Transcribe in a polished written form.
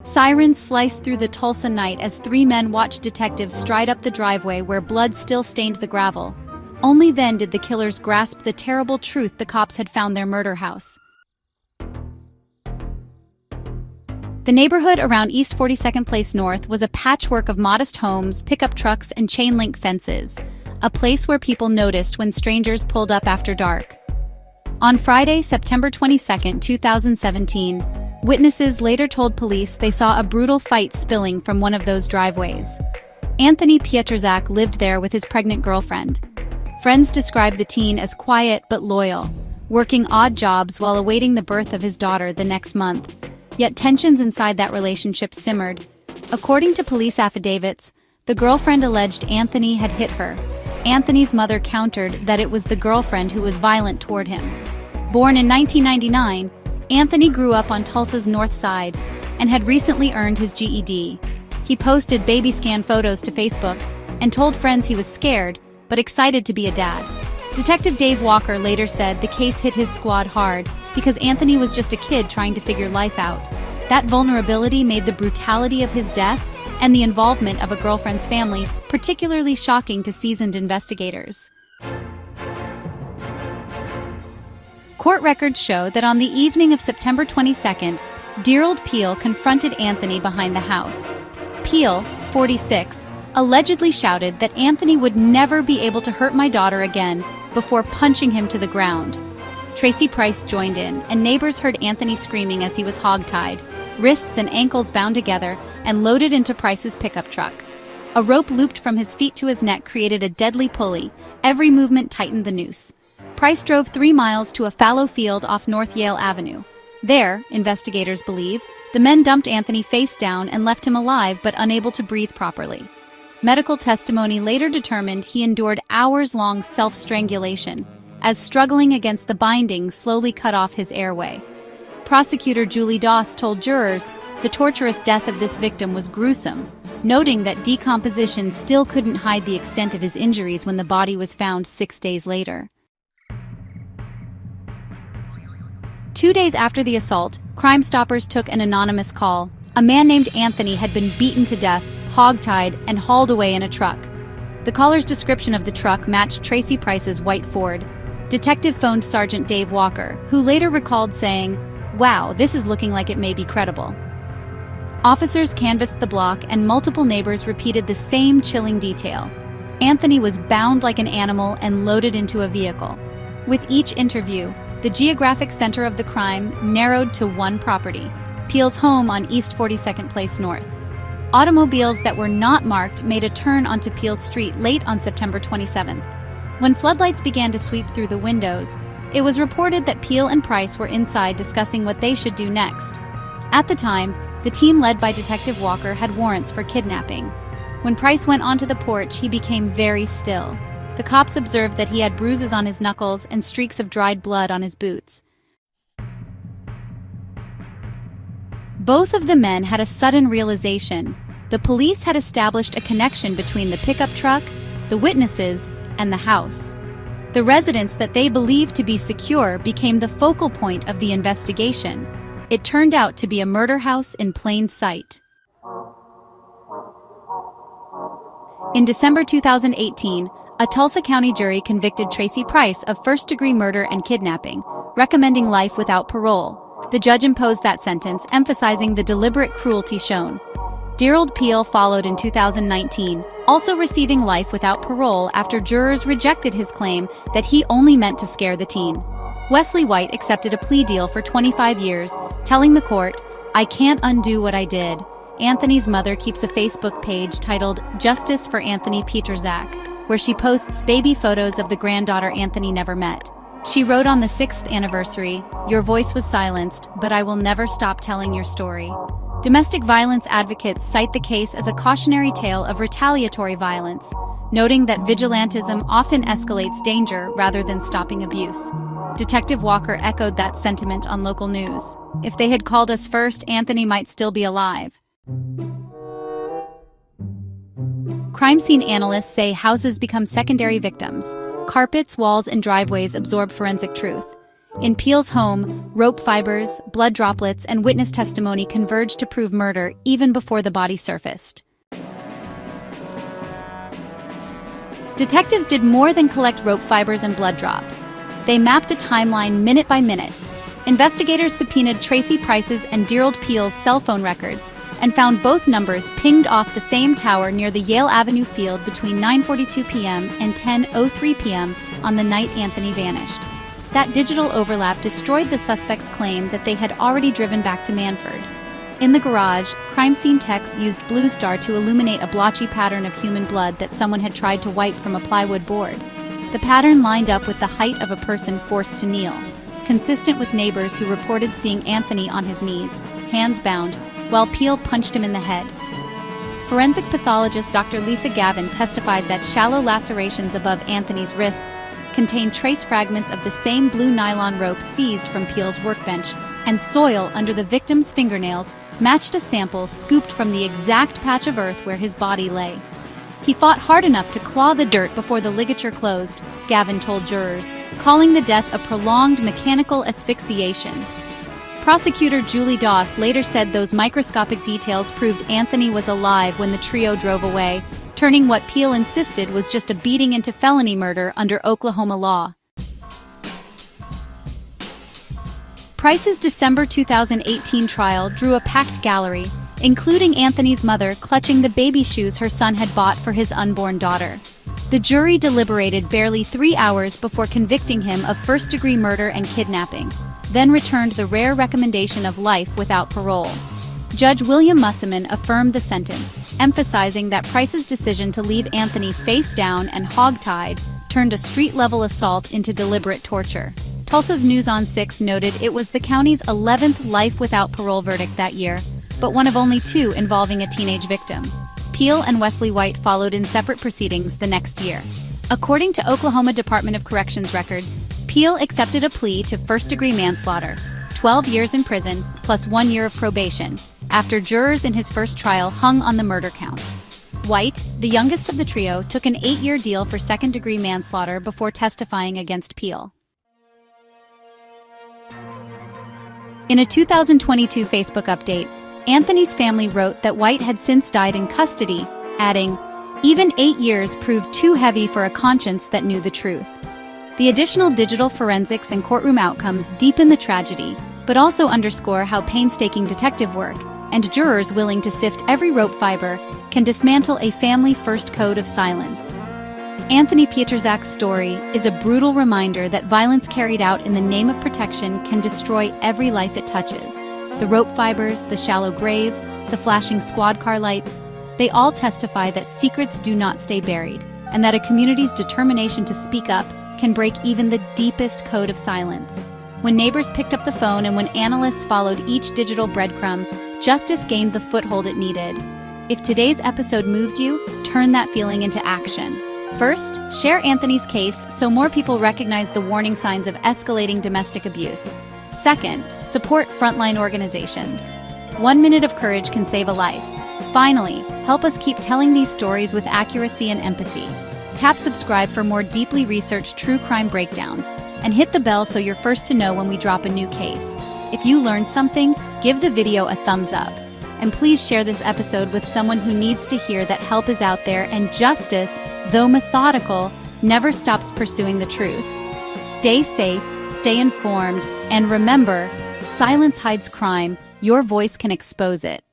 Sirens sliced through the Tulsa night as three men watched detectives stride up the driveway where blood still stained the gravel. Only then did the killers grasp the terrible truth: the cops had found their murder house. The neighborhood around East 42nd Place North was a patchwork of modest homes, pickup trucks, and chain-link fences, a place where people noticed when strangers pulled up after dark. On Friday, September 22, 2017, witnesses later told police they saw a brutal fight spilling from one of those driveways. Anthony Pietrzak lived there with his pregnant girlfriend. Friends described the teen as quiet but loyal, working odd jobs while awaiting the birth of his daughter the next month. Yet tensions inside that relationship simmered. According to police affidavits, the girlfriend alleged Anthony had hit her. Anthony's mother countered that it was the girlfriend who was violent toward him. Born in 1999, Anthony grew up on Tulsa's north side and had recently earned his GED. He posted baby scan photos to Facebook and told friends he was scared but excited to be a dad. Detective Dave Walker later said the case hit his squad hard because Anthony was just a kid trying to figure life out. That vulnerability made the brutality of his death and the involvement of a girlfriend's family particularly shocking to seasoned investigators. Court records show that on the evening of September 22nd, Gerald Peel confronted Anthony behind the house. Peel, 46, allegedly shouted that Anthony would never be able to hurt my daughter again before punching him to the ground. Tracy Price joined in, and neighbors heard Anthony screaming as he was hogtied, wrists and ankles bound together, and loaded into Price's pickup truck. A rope looped from his feet to his neck created a deadly pulley. Every movement tightened the noose. Price drove 3 miles to a fallow field off North Yale Avenue. There, investigators believe, the men dumped Anthony face down and left him alive but unable to breathe properly. Medical testimony later determined he endured hours-long self-strangulation, as struggling against the binding slowly cut off his airway. Prosecutor Julie Doss told jurors the torturous death of this victim was gruesome, noting that decomposition still couldn't hide the extent of his injuries when the body was found 6 days later. 2 days after the assault, Crime Stoppers took an anonymous call. A man named Anthony had been beaten to death, hogtied, and hauled away in a truck. The caller's description of the truck matched Tracy Price's white Ford. Detective phoned Sergeant Dave Walker, who later recalled saying, "Wow, this is looking like it may be credible." Officers canvassed the block and multiple neighbors repeated the same chilling detail. Anthony was bound like an animal and loaded into a vehicle. With each interview, the geographic center of the crime narrowed to one property, Peel's home on East 42nd Place North. Automobiles that were not marked made a turn onto Peel Street late on September 27th. When floodlights began to sweep through the windows, it was reported that Peel and Price were inside discussing what they should do next. At the time, the team led by Detective Walker had warrants for kidnapping. When Price went onto the porch, he became very still. The cops observed that he had bruises on his knuckles and streaks of dried blood on his boots. Both of the men had a sudden realization. The police had established a connection between the pickup truck, the witnesses, and the house. The residence that they believed to be secure became the focal point of the investigation. It turned out to be a murder house in plain sight. In December 2018, a Tulsa County jury convicted Tracy Price of first-degree murder and kidnapping, recommending life without parole. The judge imposed that sentence, emphasizing the deliberate cruelty shown. Gerald Peel followed in 2019, also receiving life without parole after jurors rejected his claim that he only meant to scare the teen. Wesley White accepted a plea deal for 25 years, telling the court, "I can't undo what I did." Anthony's mother keeps a Facebook page titled Justice for Anthony Pietrzak, where she posts baby photos of the granddaughter Anthony never met. She wrote on the 6th anniversary, "Your voice was silenced, but I will never stop telling your story." Domestic violence advocates cite the case as a cautionary tale of retaliatory violence, noting that vigilantism often escalates danger rather than stopping abuse. Detective Walker echoed that sentiment on local news. "If they had called us first, Anthony might still be alive." Crime scene analysts say houses become secondary victims. Carpets, walls, and driveways absorb forensic truth. In Peel's home, rope fibers, blood droplets, and witness testimony converged to prove murder even before the body surfaced. Detectives did more than collect rope fibers and blood drops. They mapped a timeline minute by minute. Investigators subpoenaed Tracy Price's and Gerald Peel's cell phone records and found both numbers pinged off the same tower near the Yale Avenue field between 9:42 p.m. and 10:03 p.m. on the night Anthony vanished. That digital overlap destroyed the suspect's claim that they had already driven back to Manford. In the garage, crime scene techs used Blue Star to illuminate a blotchy pattern of human blood that someone had tried to wipe from a plywood board. The pattern lined up with the height of a person forced to kneel, consistent with neighbors who reported seeing Anthony on his knees, hands bound, while Peel punched him in the head. Forensic pathologist Dr. Lisa Gavin testified that shallow lacerations above Anthony's wrists contained trace fragments of the same blue nylon rope seized from Peel's workbench, and soil under the victim's fingernails matched a sample scooped from the exact patch of earth where his body lay. He fought hard enough to claw the dirt before the ligature closed, Gavin told jurors, calling the death a prolonged mechanical asphyxiation. Prosecutor Julie Doss later said those microscopic details proved Anthony was alive when the trio drove away, turning what Peel insisted was just a beating into felony murder under Oklahoma law. Price's December 2018 trial drew a packed gallery, including Anthony's mother clutching the baby shoes her son had bought for his unborn daughter. The jury deliberated barely 3 hours before convicting him of first-degree murder and kidnapping, then returned the rare recommendation of life without parole. Judge William Musselman affirmed the sentence, emphasizing that Price's decision to leave Anthony face down and hog-tied turned a street-level assault into deliberate torture. Tulsa's News on 6 noted it was the county's 11th life without parole verdict that year, but one of only 2 involving a teenage victim. Peel and Wesley White followed in separate proceedings the next year. According to Oklahoma Department of Corrections records, Peel accepted a plea to first-degree manslaughter, 12 years in prison plus 1 year of probation, after jurors in his first trial hung on the murder count. White, the youngest of the trio, took an 8-year deal for second-degree manslaughter before testifying against Peel. In a 2022 Facebook update, Anthony's family wrote that White had since died in custody, adding, "Even 8 years proved too heavy for a conscience that knew the truth." The additional digital forensics and courtroom outcomes deepen the tragedy, but also underscore how painstaking detective work and jurors willing to sift every rope fiber can dismantle a family-first code of silence. Anthony Pietrzak's story is a brutal reminder that violence carried out in the name of protection can destroy every life it touches. The rope fibers, the shallow grave, the flashing squad car lights, they all testify that secrets do not stay buried, and that a community's determination to speak up can break even the deepest code of silence. When neighbors picked up the phone and when analysts followed each digital breadcrumb, justice gained the foothold it needed. If today's episode moved you, turn that feeling into action. First, share Anthony's case so more people recognize the warning signs of escalating domestic abuse. Second, support frontline organizations. 1 minute of courage can save a life. Finally, help us keep telling these stories with accuracy and empathy. Tap subscribe for more deeply researched true crime breakdowns, and hit the bell so you're first to know when we drop a new case. If you learned something, give the video a thumbs up. And please share this episode with someone who needs to hear that help is out there and justice, though methodical, never stops pursuing the truth. Stay safe, stay informed, and remember, silence hides crime. Your voice can expose it.